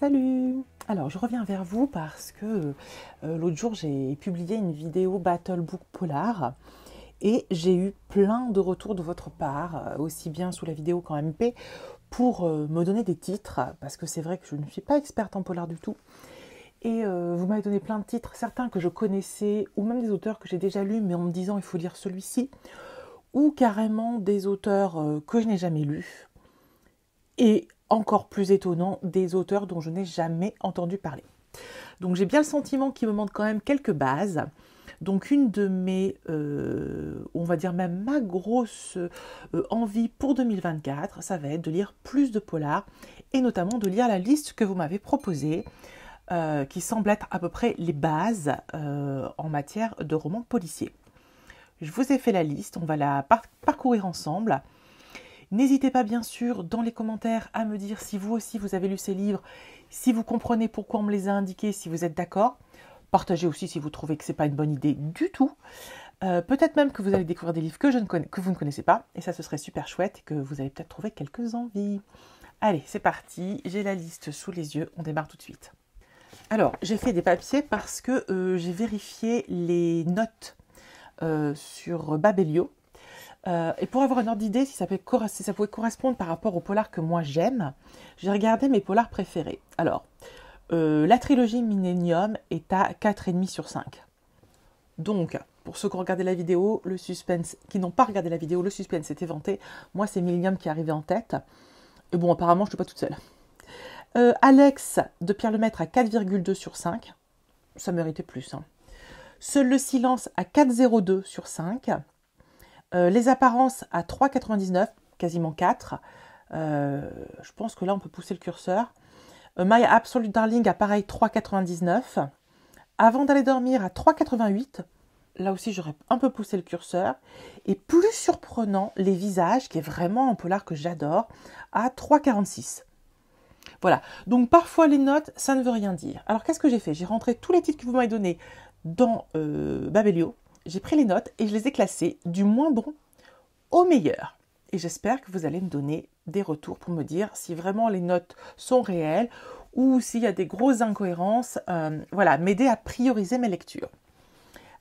Salut! Alors, je reviens vers vous parce que l'autre jour, j'ai publié une vidéo Battle Book Polar et j'ai eu plein de retours de votre part, aussi bien sous la vidéo qu'en MP, pour me donner des titres, parce que c'est vrai que je ne suis pas experte en polar du tout. Et vous m'avez donné plein de titres, certains que je connaissais, ou même des auteurs que j'ai déjà lus, mais en me disant il faut lire celui-ci, ou carrément des auteurs que je n'ai jamais lus. Et encore plus étonnant, des auteurs dont je n'ai jamais entendu parler. Donc j'ai bien le sentiment qu'il me manque quand même quelques bases. Donc une de mes, on va dire même ma grosse envie pour 2024, ça va être de lire plus de polar et notamment de lire la liste que vous m'avez proposée, qui semble être à peu près les bases en matière de romans policiers. Je vous ai fait la liste, on va la parcourir ensemble. N'hésitez pas bien sûr dans les commentaires à me dire si vous aussi vous avez lu ces livres, si vous comprenez pourquoi on me les a indiqués, si vous êtes d'accord. Partagez aussi si vous trouvez que ce n'est pas une bonne idée du tout. Peut-être même que vous allez découvrir des livres que vous ne connaissez pas, et ça ce serait super chouette, et que vous allez peut-être trouver quelques envies. Allez, c'est parti, j'ai la liste sous les yeux, on démarre tout de suite. Alors, j'ai fait des papiers parce que j'ai vérifié les notes sur Babelio. Et pour avoir une ordre d'idée, si ça pouvait correspondre par rapport aux polars que moi j'aime, j'ai regardé mes polars préférés. Alors, la trilogie Millennium est à 4,5 sur 5. Donc, pour ceux qui ont regardé la vidéo, qui n'ont pas regardé la vidéo, le suspense est éventé. Moi, c'est Millennium qui est arrivé en tête. Et bon, apparemment, je ne suis pas toute seule. Alex de Pierre Lemaitre à 4,2 sur 5. Ça méritait plus. Hein. Seul le silence à 4,02 sur 5. Les apparences à 3,99, quasiment 4. Je pense que là, on peut pousser le curseur. My Absolute Darling à pareil 3,99. Avant d'aller dormir à 3,88. Là aussi, j'aurais un peu poussé le curseur. Et plus surprenant, Les Visages, qui est vraiment un polar que j'adore, à 3,46. Voilà. Donc, parfois, les notes, ça ne veut rien dire. Alors, qu'est-ce que j'ai fait? J'ai rentré tous les titres que vous m'avez donnés dans Babelio. J'ai pris les notes et je les ai classées du moins bon au meilleur. Et j'espère que vous allez me donner des retours pour me dire si vraiment les notes sont réelles ou s'il y a des grosses incohérences. Voilà, m'aider à prioriser mes lectures.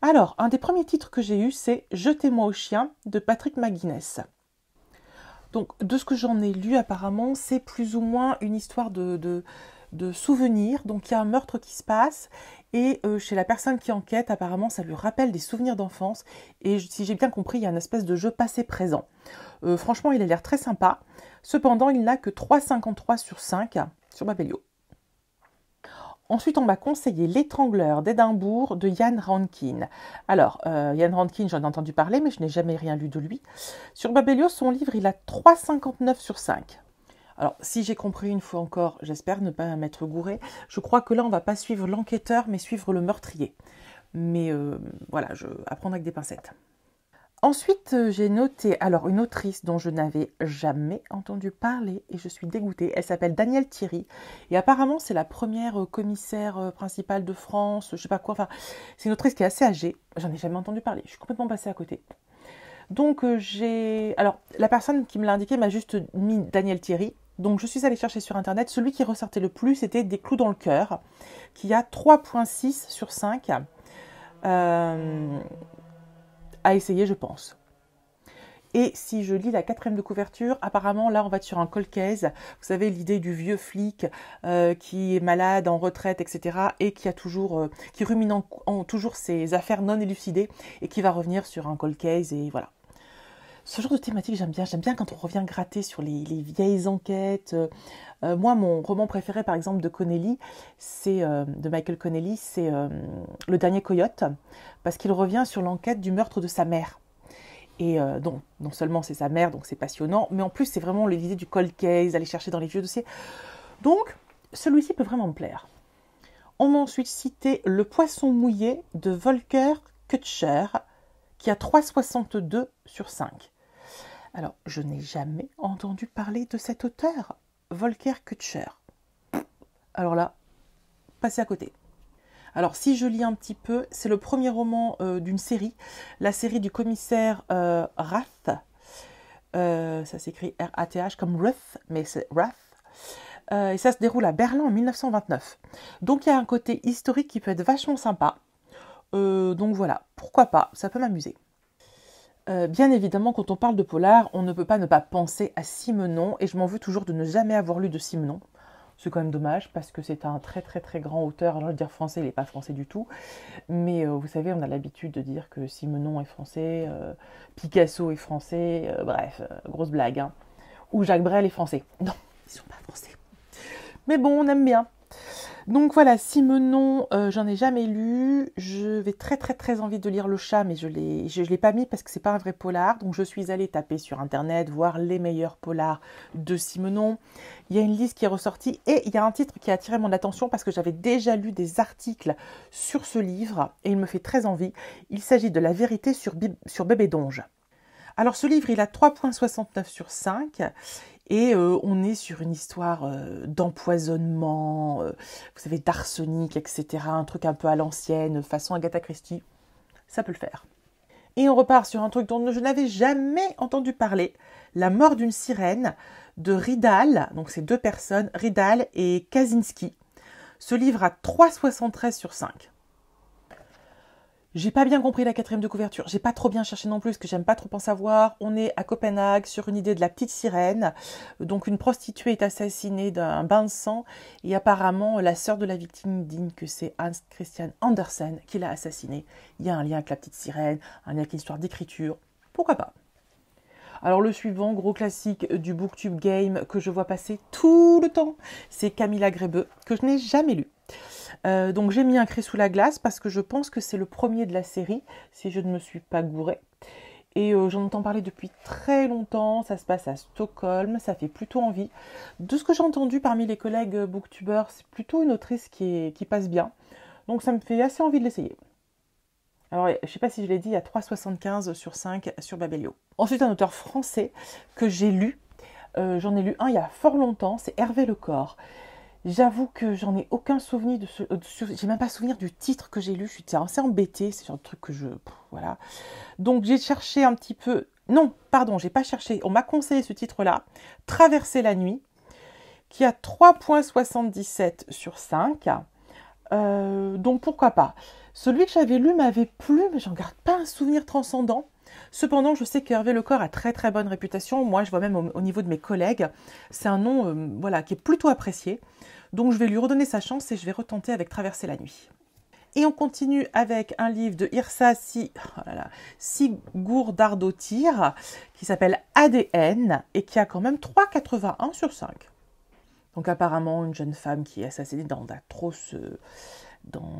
Alors, un des premiers titres que j'ai eu, c'est « Jetez-moi au chien » de Patrick McGuinness. Donc, de ce que j'en ai lu apparemment, c'est plus ou moins une histoire de souvenirs. Donc, il y a un meurtre qui se passe et chez la personne qui enquête, apparemment, ça lui rappelle des souvenirs d'enfance. Et si j'ai bien compris, il y a une espèce de jeu passé-présent. Franchement, il a l'air très sympa. Cependant, il n'a que 3,53 sur 5 sur Babelio. Ensuite, on m'a conseillé L'étrangleur d'Édimbourg de Ian Rankin. Alors, Ian Rankin, j'en ai entendu parler, mais je n'ai jamais rien lu de lui. Sur Babelio, son livre, il a 3,59 sur 5. Alors, si j'ai compris une fois encore, j'espère ne pas m'être gourée, je crois que là, on ne va pas suivre l'enquêteur, mais suivre le meurtrier. Mais voilà, je apprendre avec des pincettes. Ensuite, j'ai noté une autrice dont je n'avais jamais entendu parler et je suis dégoûtée. Elle s'appelle Danielle Thierry et apparemment, c'est la première commissaire principale de France, je sais pas quoi. Enfin, c'est une autrice qui est assez âgée. J'en ai jamais entendu parler. Je suis complètement passée à côté. Donc, alors, la personne qui me l'a indiqué m'a juste mis Danielle Thierry. Donc, je suis allée chercher sur Internet. Celui qui ressortait le plus, c'était Des clous dans le cœur, qui a 3,6 sur 5. À essayer, je pense. Et si je lis la 4e de couverture, apparemment, là, on va être sur un cold case. Vous savez, l'idée du vieux flic qui est malade, en retraite, etc. et qui a toujours, qui rumine toujours ses affaires non élucidées et qui va revenir sur un cold case et voilà. Ce genre de thématique, j'aime bien. J'aime bien quand on revient gratter sur les vieilles enquêtes. Moi, mon roman préféré, par exemple, de Connelly, de Michael Connelly, c'est Le Dernier Coyote, parce qu'il revient sur l'enquête du meurtre de sa mère. Et donc, non seulement c'est sa mère, donc c'est passionnant, mais en plus, c'est vraiment l'idée du cold case, aller chercher dans les vieux dossiers. Donc, celui-ci peut vraiment me plaire. On m'a ensuite cité Le Poisson mouillé de Volker Kutscher, qui a 3,62 sur 5. Alors, je n'ai jamais entendu parler de cet auteur, Volker Kutscher. Alors là, passez à côté. Alors, si je lis un petit peu, c'est le premier roman d'une série, la série du commissaire Rath. Ça s'écrit R-A-T-H comme Ruth, mais c'est Rath. et ça se déroule à Berlin en 1929. Donc il y a un côté historique qui peut être vachement sympa. Donc voilà, pourquoi pas, ça peut m'amuser. Bien évidemment, quand on parle de polar, on ne peut pas ne pas penser à Simenon, et je m'en veux toujours de ne jamais avoir lu de Simenon. C'est quand même dommage, parce que c'est un très très très grand auteur. Alors, je veux dire français, il n'est pas français du tout. Mais vous savez, on a l'habitude de dire que Simenon est français, Picasso est français, bref, grosse blague. Hein. Ou Jacques Brel est français. Non, ils sont pas français. Mais bon, on aime bien. Donc voilà, Simenon, j'en ai jamais lu. Je vais très très très envie de lire Le Chat, mais je l'ai pas mis parce que c'est pas un vrai polar. Donc je suis allée taper sur internet, voir les meilleurs polars de Simenon. Il y a une liste qui est ressortie et il y a un titre qui a attiré mon attention parce que j'avais déjà lu des articles sur ce livre et il me fait très envie. Il s'agit de La vérité sur Bébé Donge. Alors ce livre, il a 3,69 sur 5 et on est sur une histoire d'empoisonnement, vous savez, d'arsenic, etc. Un truc un peu à l'ancienne, façon Agatha Christie. Ça peut le faire. Et on repart sur un truc dont je n'avais jamais entendu parler, La mort d'une sirène de Ridal, donc c'est 2 personnes, Ridal et Kaczynski. Ce livre a 3,73 sur 5. J'ai pas bien compris la 4e de couverture, j'ai pas trop bien cherché non plus, parce que j'aime pas trop en savoir. On est à Copenhague sur une idée de la petite sirène. Donc une prostituée est assassinée d'un bain de sang, et apparemment la sœur de la victime dit que c'est Hans Christian Andersen qui l'a assassinée. Il y a un lien avec la petite sirène, un lien avec l'histoire d'écriture, pourquoi pas. Alors le suivant, gros classique du Booktube Game que je vois passer tout le temps, c'est Camilla Grébeux, que je n'ai jamais lu. Donc j'ai mis un cri sous la glace parce que je pense que c'est le premier de la série, si je ne me suis pas gourée. Et j'en entends parler depuis très longtemps, ça se passe à Stockholm, ça fait plutôt envie. De ce que j'ai entendu parmi les collègues booktubeurs, c'est plutôt une autrice qui passe bien. Donc ça me fait assez envie de l'essayer. Alors, je ne sais pas si je l'ai dit, il y a 3,75 sur 5 sur Babelio. Ensuite, un auteur français que j'ai lu, j'en ai lu un il y a fort longtemps, c'est Hervé Lecor. J'avoue que j'en ai aucun souvenir de ce... j'ai même pas souvenir du titre que j'ai lu, je suis assez embêtée, c'est le genre de truc que je... voilà. Donc j'ai cherché un petit peu... Non, pardon, j'ai pas cherché, on m'a conseillé ce titre-là, Traverser la nuit, qui a 3,77 sur 5. Donc pourquoi pas. Celui que j'avais lu m'avait plu, mais j'en garde pas un souvenir transcendant. Cependant, je sais qu'Hervé Lecor a très très bonne réputation. Moi, je vois même au niveau de mes collègues, c'est un nom voilà, qui est plutôt apprécié. Donc je vais lui redonner sa chance et je vais retenter avec Traverser la nuit. Et on continue avec un livre de Yrsa Sigurðardóttir qui s'appelle ADN et qui a quand même 3,81 sur 5. Donc apparemment, une jeune femme qui est assassinée dans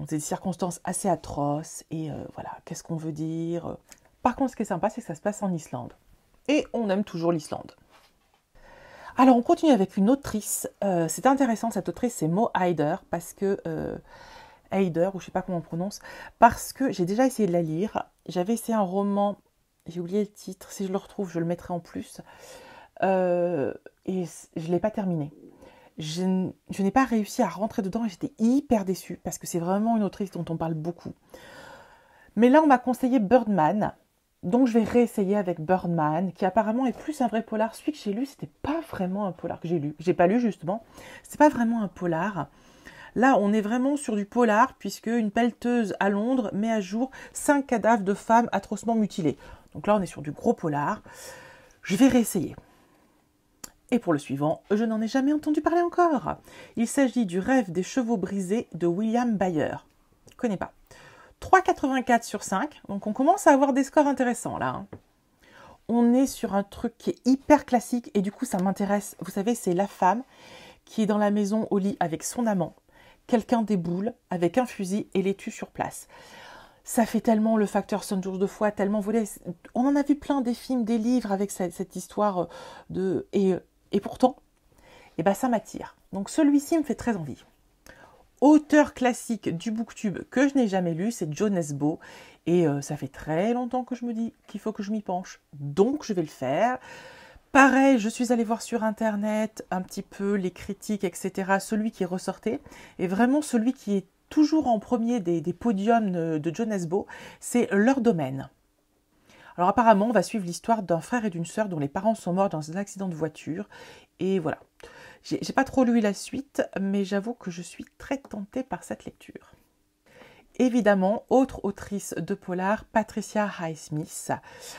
des circonstances assez atroces. Et voilà, qu'est-ce qu'on veut dire? Par contre, ce qui est sympa, c'est que ça se passe en Islande. Et on aime toujours l'Islande. Alors, on continue avec une autrice. C'est intéressant, cette autrice, c'est Mo Hayder, parce que... Hayder, ou je ne sais pas comment on prononce, parce que j'ai déjà essayé de la lire. J'avais essayé un roman, j'ai oublié le titre, si je le retrouve, je le mettrai en plus. Et je ne l'ai pas terminé. Je n'ai pas réussi à rentrer dedans et j'étais hyper déçue parce que c'est vraiment une autrice dont on parle beaucoup. Mais là, on m'a conseillé Birdman, donc je vais réessayer avec Birdman, qui apparemment est plus un vrai polar. Celui que j'ai lu, c'était pas vraiment un polar que j'ai lu. J'ai pas lu justement. C'est pas vraiment un polar. Là, on est vraiment sur du polar puisque une pelleteuse à Londres met à jour 5 cadavres de femmes atrocement mutilées. Donc là, on est sur du gros polar. Je vais réessayer. Et pour le suivant, je n'en ai jamais entendu parler encore. Il s'agit du Rêve des chevaux brisés de William Bayer. Je ne connais pas. 3,84 sur 5, donc on commence à avoir des scores intéressants là. Hein. On est sur un truc qui est hyper classique et du coup ça m'intéresse. Vous savez, c'est la femme qui est dans la maison au lit avec son amant. Quelqu'un déboule avec un fusil et les tue sur place. Ça fait tellement le facteur 100 jours de foi, tellement volé. On en a vu plein des films, des livres avec cette histoire de... Et pourtant, ça m'attire. Donc celui-ci me fait très envie. Auteur classique du Booktube que je n'ai jamais lu, c'est Joe Nesbo. Et ça fait très longtemps que je me dis qu'il faut que je m'y penche. Donc je vais le faire. Pareil, je suis allée voir sur Internet un petit peu les critiques, etc. Celui qui ressortait. Et vraiment celui qui est toujours en premier des podiums de Joe Nesbo, c'est Leur domaine. Alors apparemment, on va suivre l'histoire d'un frère et d'une sœur dont les parents sont morts dans un accident de voiture. Et voilà. J'ai pas trop lu la suite, mais j'avoue que je suis très tentée par cette lecture. Évidemment, autre autrice de polar, Patricia Highsmith.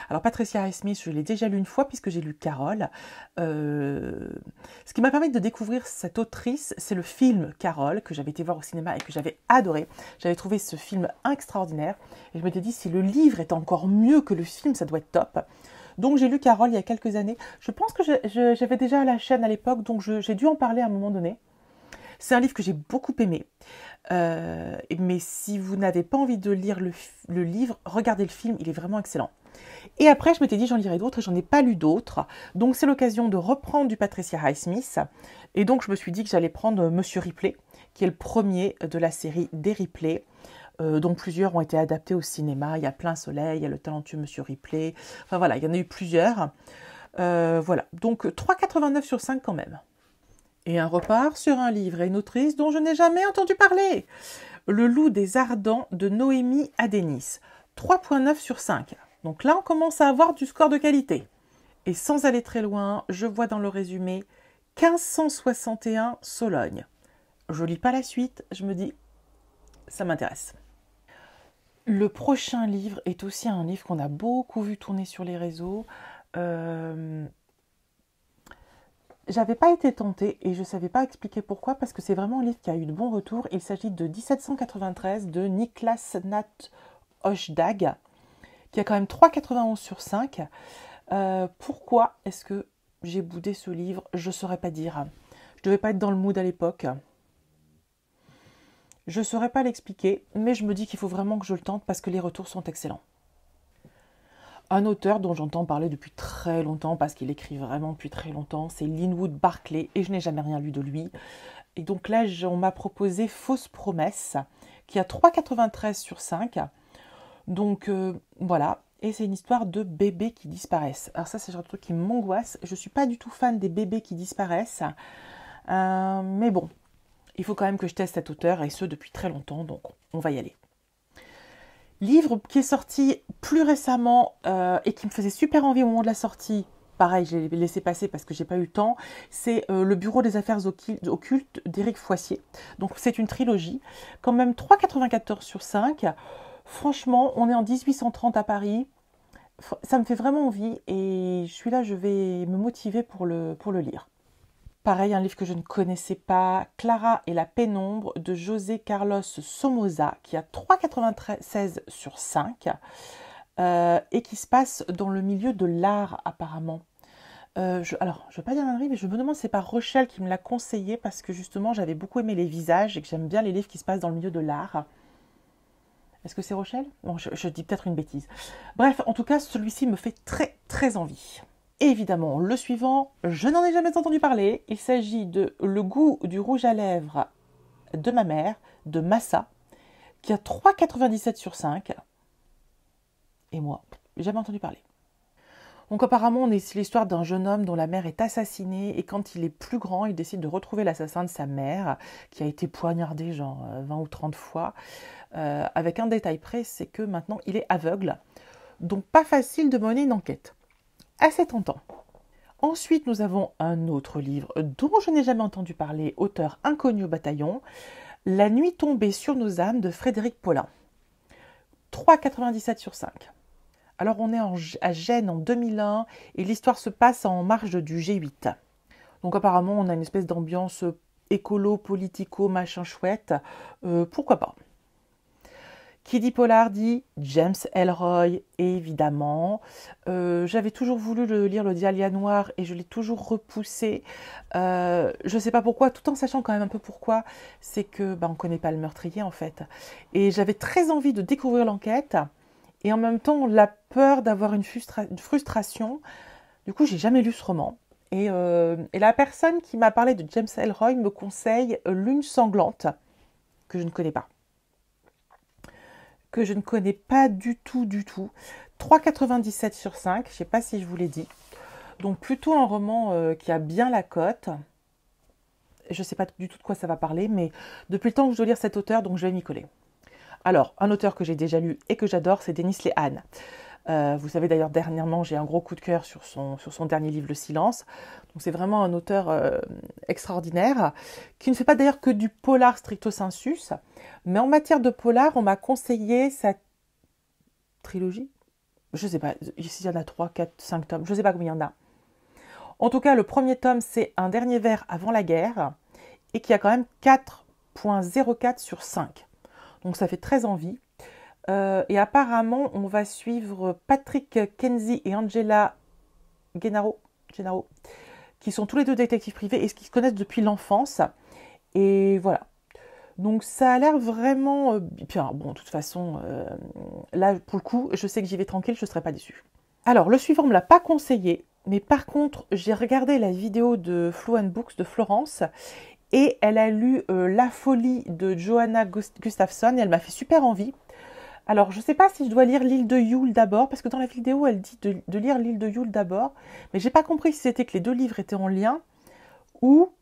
Alors Patricia Highsmith, je l'ai déjà lu une fois puisque j'ai lu Carole. Ce qui m'a permis de découvrir cette autrice, c'est le film Carole que j'avais été voir au cinéma et que j'avais adoré. J'avais trouvé ce film extraordinaire et je m'étais dit si le livre est encore mieux que le film, ça doit être top. Donc j'ai lu Carole il y a quelques années. Je pense que j'avais déjà la chaîne à l'époque, donc j'ai dû en parler à un moment donné. C'est un livre que j'ai beaucoup aimé. Mais si vous n'avez pas envie de lire le livre, regardez le film, il est vraiment excellent. Et après, je m'étais dit j'en lirai d'autres et j'en ai pas lu d'autres. Donc c'est l'occasion de reprendre du Patricia Highsmith. Et donc je me suis dit que j'allais prendre Monsieur Ripley, qui est le premier de la série des Ripley, dont plusieurs ont été adaptés au cinéma. Il y a Plein Soleil, il y a Le talentueux Monsieur Ripley. Enfin voilà, il y en a eu plusieurs. Voilà, donc 3,89 sur 5 quand même. Et un repart sur un livre et une autrice dont je n'ai jamais entendu parler. Le loup des Ardents de Noémie Adenis. 3,9 sur 5. Donc là, on commence à avoir du score de qualité. Et sans aller très loin, je vois dans le résumé 1561 Sologne. Je lis pas la suite, je me dis, ça m'intéresse. Le prochain livre est aussi un livre qu'on a beaucoup vu tourner sur les réseaux. J'avais pas été tentée et je ne savais pas expliquer pourquoi, parce que c'est vraiment un livre qui a eu de bons retours. Il s'agit de 1793 de Niklas Nat Oshdag, qui a quand même 3,91 sur 5. Pourquoi est-ce que j'ai boudé ce livre? Je ne saurais pas dire. Je ne devais pas être dans le mood à l'époque. Je ne saurais pas l'expliquer, mais je me dis qu'il faut vraiment que je le tente parce que les retours sont excellents. Un auteur dont j'entends parler depuis très longtemps, parce qu'il écrit vraiment depuis très longtemps, c'est Linwood Barclay, et je n'ai jamais rien lu de lui. Et donc là, on m'a proposé Fausse promesse, qui a 3,93 sur 5. Donc voilà, et c'est une histoire de bébés qui disparaissent. Alors ça, c'est un truc qui m'angoisse. Je ne suis pas du tout fan des bébés qui disparaissent. Mais bon, il faut quand même que je teste cet auteur, et ce depuis très longtemps, donc on va y aller. Livre qui est sorti plus récemment et qui me faisait super envie au moment de la sortie. Pareil, j'ai laissé passer parce que j'ai pas eu le temps. C'est Le Bureau des affaires occultes d'Éric Foissier. Donc c'est une trilogie. Quand même 3,94 sur 5. Franchement, on est en 1830 à Paris. Ça me fait vraiment envie et je vais me motiver pour le lire. Pareil, un livre que je ne connaissais pas, Clara et la pénombre de José Carlos Somoza, qui a 3,96 sur 5 et qui se passe dans le milieu de l'art apparemment. Alors, je ne veux pas dire un livre, mais je me demande si c'est pas Rochelle qui me l'a conseillé parce que justement j'avais beaucoup aimé les visages et que j'aime bien les livres qui se passent dans le milieu de l'art. Est-ce que c'est Rochelle? Bon, je dis peut-être une bêtise. Bref, en tout cas, celui-ci me fait très très envie. Évidemment, le suivant, je n'en ai jamais entendu parler. Il s'agit de Le goût du rouge à lèvres de ma mère, de Massa, qui a 3,97 sur 5. Et moi, jamais entendu parler. Donc apparemment, on est ici l'histoire d'un jeune homme dont la mère est assassinée et quand il est plus grand, il décide de retrouver l'assassin de sa mère, qui a été poignardé genre 20 ou 30 fois. Avec un détail près, c'est que maintenant, il est aveugle. Donc pas facile de mener une enquête. Assez tentant. Ensuite, nous avons un autre livre dont je n'ai jamais entendu parler, auteur inconnu au bataillon, La nuit tombée sur nos âmes de Frédéric Paulin. 3,97 sur 5. Alors on est à Gênes en 2001 et l'histoire se passe en marge du G8. Donc apparemment on a une espèce d'ambiance écolo, politico, machin chouette. Pourquoi pas? Qui dit polar dit James Ellroy, évidemment. J'avais toujours voulu lire Le Dahlia noir et je l'ai toujours repoussé. Je ne sais pas pourquoi, tout en sachant quand même un peu pourquoi. C'est que on ne connaît pas le meurtrier en fait. Et j'avais très envie de découvrir l'enquête. Et en même temps, la peur d'avoir une frustration. Du coup, j'ai jamais lu ce roman. Et la personne qui m'a parlé de James Ellroy me conseille Lune sanglante, que je ne connais pas. Que je ne connais pas du tout. 3,97 sur 5, je ne sais pas si je vous l'ai dit. Donc plutôt un roman qui a bien la cote. Je ne sais pas du tout de quoi ça va parler, mais depuis le temps que je dois lire cet auteur, donc je vais m'y coller. Alors, un auteur que j'ai déjà lu et que j'adore, c'est Denis Lehane. Vous savez d'ailleurs, dernièrement, j'ai un gros coup de cœur sur son dernier livre, Le Silence. Donc c'est vraiment un auteur extraordinaire, qui ne fait pas d'ailleurs que du polar stricto sensus. Mais en matière de polar, on m'a conseillé sa trilogie. Je ne sais pas, ici il y en a 3, 4, 5 tomes, je ne sais pas combien il y en a. En tout cas, le premier tome, c'est Un dernier vers avant la guerre, et qui a quand même 4,04 sur 5. Donc ça fait très envie. Et apparemment, on va suivre Patrick Kenzie et Angela Gennaro, qui sont tous les deux détectives privés et qui se connaissent depuis l'enfance. Et voilà. Donc ça a l'air vraiment... Puis, bon, de toute façon, là, pour le coup, je sais que j'y vais tranquille, je ne serai pas déçue. Alors, le suivant ne me l'a pas conseillé, mais par contre, j'ai regardé la vidéo de Flow and Books de Florence, et elle a lu La folie de Johanna Gustafsson, et elle m'a fait super envie. Alors, je ne sais pas si je dois lire L'île de Yule d'abord, parce que dans la vidéo, elle dit de lire L'île de Yule d'abord, mais j'ai pas compris si c'était que les deux livres étaient en lien, ou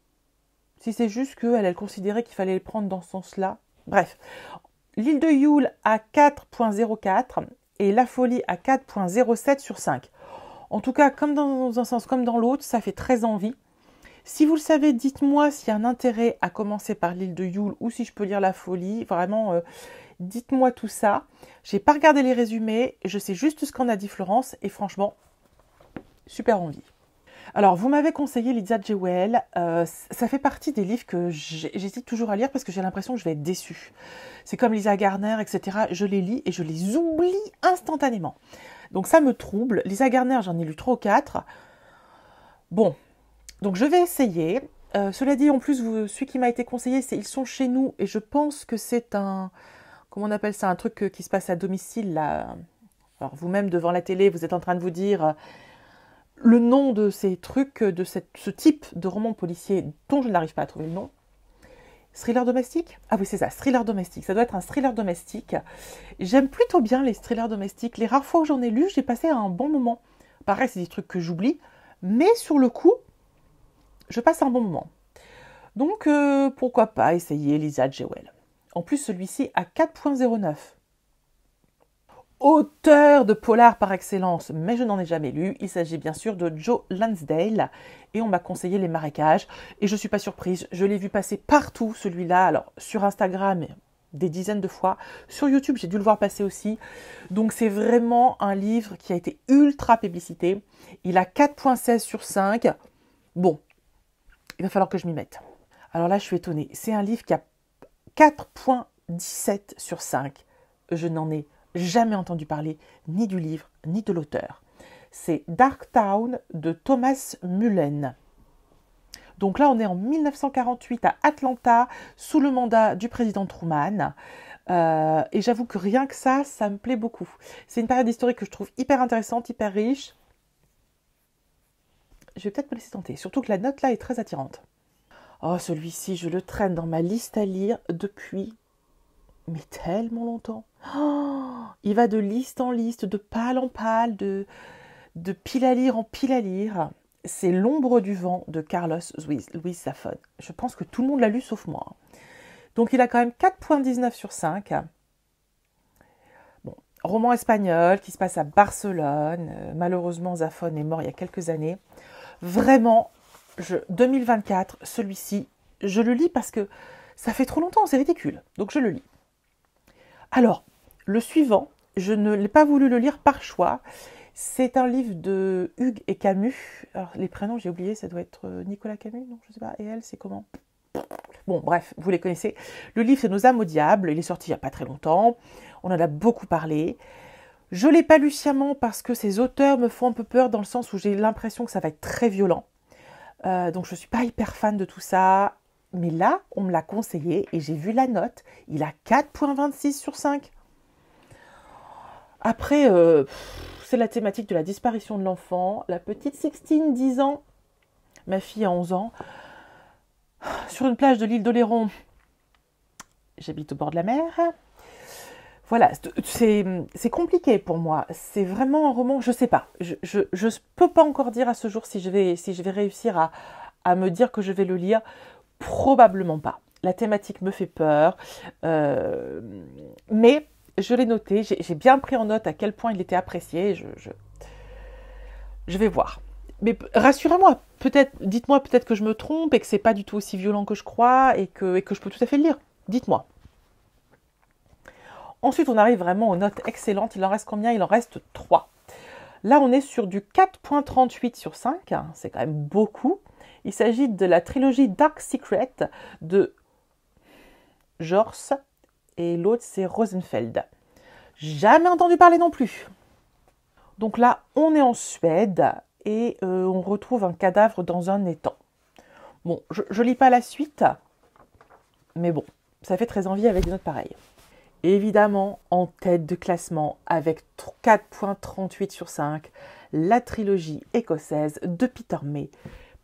si c'est juste qu'elle considérait qu'il fallait les prendre dans ce sens-là. Bref, L'île de Yule à 4,04 et La folie à 4,07 sur 5. En tout cas, comme dans un sens comme dans l'autre, ça fait très envie. Si vous le savez, dites-moi s'il y a un intérêt à commencer par L'île de Yule ou si je peux lire La folie. Vraiment, dites-moi tout ça. J'ai pas regardé les résumés, je sais juste ce qu'en a dit Florence et franchement, super envie. Alors, vous m'avez conseillé Lydia Jewell. Ça fait partie des livres que j'hésite toujours à lire parce que j'ai l'impression que je vais être déçue. C'est comme Lisa Garner, etc. Je les lis et je les oublie instantanément. Donc ça me trouble. Lisa Garner, j'en ai lu 3 ou 4. Bon, donc je vais essayer. Cela dit, en plus, celui qui m'a été conseillé, c'est Ils sont chez nous. Et je pense que c'est un... Comment on appelle ça? Un truc qui se passe à domicile, là. Alors, vous-même, devant la télé, vous êtes en train de vous dire le nom de ces trucs, de ce type de roman policier dont je n'arrive pas à trouver le nom. Thriller domestique? Ah oui, c'est ça, thriller domestique. Ça doit être un thriller domestique. J'aime plutôt bien les thrillers domestiques. Les rares fois où j'en ai lu, j'ai passé un bon moment. Pareil, c'est des trucs que j'oublie. Mais sur le coup, je passe un bon moment. Donc, pourquoi pas essayer Lydia Jewell. En plus, celui-ci a 4,09. Auteur de polar par excellence, mais je n'en ai jamais lu. Il s'agit bien sûr de Joe Lansdale et on m'a conseillé Les Marécages et je ne suis pas surprise, je l'ai vu passer partout celui-là, alors sur Instagram des dizaines de fois, sur YouTube j'ai dû le voir passer aussi, donc c'est vraiment un livre qui a été ultra publicité, il a 4,16 sur 5, bon, il va falloir que je m'y mette. Alors là je suis étonnée, c'est un livre qui a 4,17 sur 5, je n'en ai jamais entendu parler ni du livre ni de l'auteur. C'est Darktown de Thomas Mullen. Donc là, on est en 1948 à Atlanta, sous le mandat du président Truman. Et j'avoue que rien que ça me plaît beaucoup. C'est une période historique que je trouve hyper intéressante, hyper riche. Je vais peut-être me laisser tenter, surtout que la note là est très attirante. Oh, celui-ci, je le traîne dans ma liste à lire depuis mais tellement longtemps. Oh, il va de liste en liste, de pale en pale, de pile à lire en pile à lire. C'est L'ombre du vent de Carlos Ruiz Zafón. Je pense que tout le monde l'a lu sauf moi. Donc il a quand même 4,19 sur 5. Bon, roman espagnol qui se passe à Barcelone. Malheureusement, Zafón est mort il y a quelques années. Vraiment, 2024, celui-ci, je le lis parce que ça fait trop longtemps, c'est ridicule. Donc je le lis. Alors, le suivant, je ne l'ai pas voulu le lire par choix. C'est un livre de Hugues et Camus. Alors, les prénoms, j'ai oublié, ça doit être Nicolas Camus, non, je sais pas. Et elle, c'est comment? Bon, bref, vous les connaissez. Le livre, c'est Nos âmes au diable. Il est sorti il n'y a pas très longtemps. On en a beaucoup parlé. Je ne l'ai pas lu sciemment parce que ces auteurs me font un peu peur dans le sens où j'ai l'impression que ça va être très violent. Donc, je ne suis pas hyper fan de tout ça. Mais là, on me l'a conseillé et j'ai vu la note. Il a 4,26 sur 5. Après, c'est la thématique de la disparition de l'enfant. La petite Sixtine, 10 ans. Ma fille a 11 ans. Sur une plage de l'île d'Oléron. J'habite au bord de la mer. Voilà, c'est compliqué pour moi. C'est vraiment un roman, je ne sais pas. Je ne peux pas encore dire à ce jour si je vais réussir à me dire que je vais le lire. Probablement pas. La thématique me fait peur. Mais je l'ai noté, j'ai bien pris en note à quel point il était apprécié. Je vais voir. Mais rassurez-moi, peut-être, dites-moi peut-être que je me trompe et que c'est pas du tout aussi violent que je crois et que je peux tout à fait le lire. Dites-moi. Ensuite, on arrive vraiment aux notes excellentes. Il en reste combien? Il en reste 3. Là, on est sur du 4.38 sur 5. C'est quand même beaucoup. Il s'agit de la trilogie Dark Secret de Jors et l'autre, c'est Rosenfeld. Jamais entendu parler non plus. Donc là, on est en Suède et on retrouve un cadavre dans un étang. Bon, je lis pas la suite, mais bon, ça fait très envie avec des notes pareilles. Évidemment, en tête de classement avec 4.38 sur 5, la trilogie écossaise de Peter May.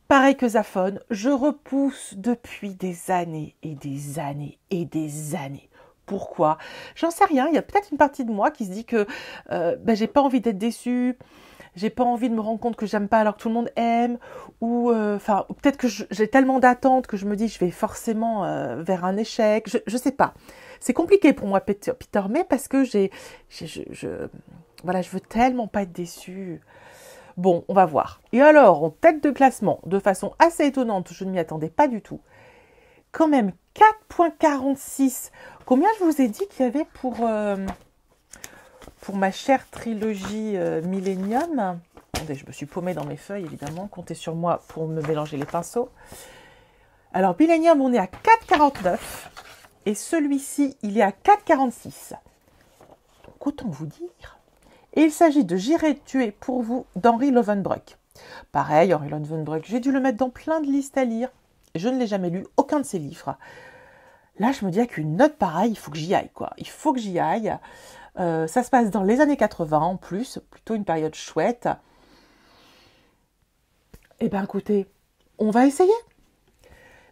Pareil que Zaphone, je repousse depuis des années et des années et des années. Pourquoi? J'en sais rien, il y a peut-être une partie de moi qui se dit que j'ai pas envie d'être déçue, j'ai pas envie de me rendre compte que j'aime pas alors que tout le monde aime, ou peut-être que j'ai tellement d'attentes que je me dis que je vais forcément vers un échec, je sais pas. C'est compliqué pour moi Peter May parce que je veux tellement pas être déçue. Bon, on va voir. Et alors, en tête de classement, de façon assez étonnante, je ne m'y attendais pas du tout, quand même 4.46. Combien je vous ai dit qu'il y avait pour ma chère trilogie Millennium? Attendez, je me suis paumée dans mes feuilles, évidemment. Comptez sur moi pour me mélanger les pinceaux. Alors, Millennium, on est à 4.49. Et celui-ci, il est à 4,46. Donc, autant vous dire. Et il s'agit de J'irai tuer pour vous d'Henri Lovenbroek. Pareil, Henri Lovenbroek, j'ai dû le mettre dans plein de listes à lire. Je ne l'ai jamais lu, aucun de ses livres. Là, je me dis qu'une note pareille, il faut que j'y aille, quoi. Il faut que j'y aille. Ça se passe dans les années 80, en plus. Plutôt une période chouette. Eh bien, écoutez, on va essayer.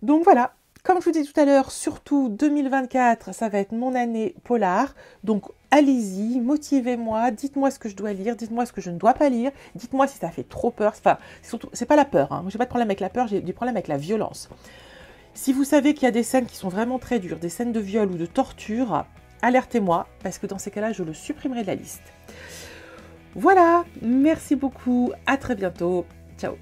Donc, voilà. Comme je vous dis tout à l'heure, surtout 2024, ça va être mon année polar. Donc, allez-y, motivez-moi, dites-moi ce que je dois lire, dites-moi ce que je ne dois pas lire, dites-moi si ça fait trop peur. Enfin, surtout, c'est pas la peur. Hein. J'ai pas de problème avec la peur, j'ai du problème avec la violence. Si vous savez qu'il y a des scènes qui sont vraiment très dures, des scènes de viol ou de torture, alertez-moi, parce que dans ces cas-là, je le supprimerai de la liste. Voilà, merci beaucoup, à très bientôt. Ciao.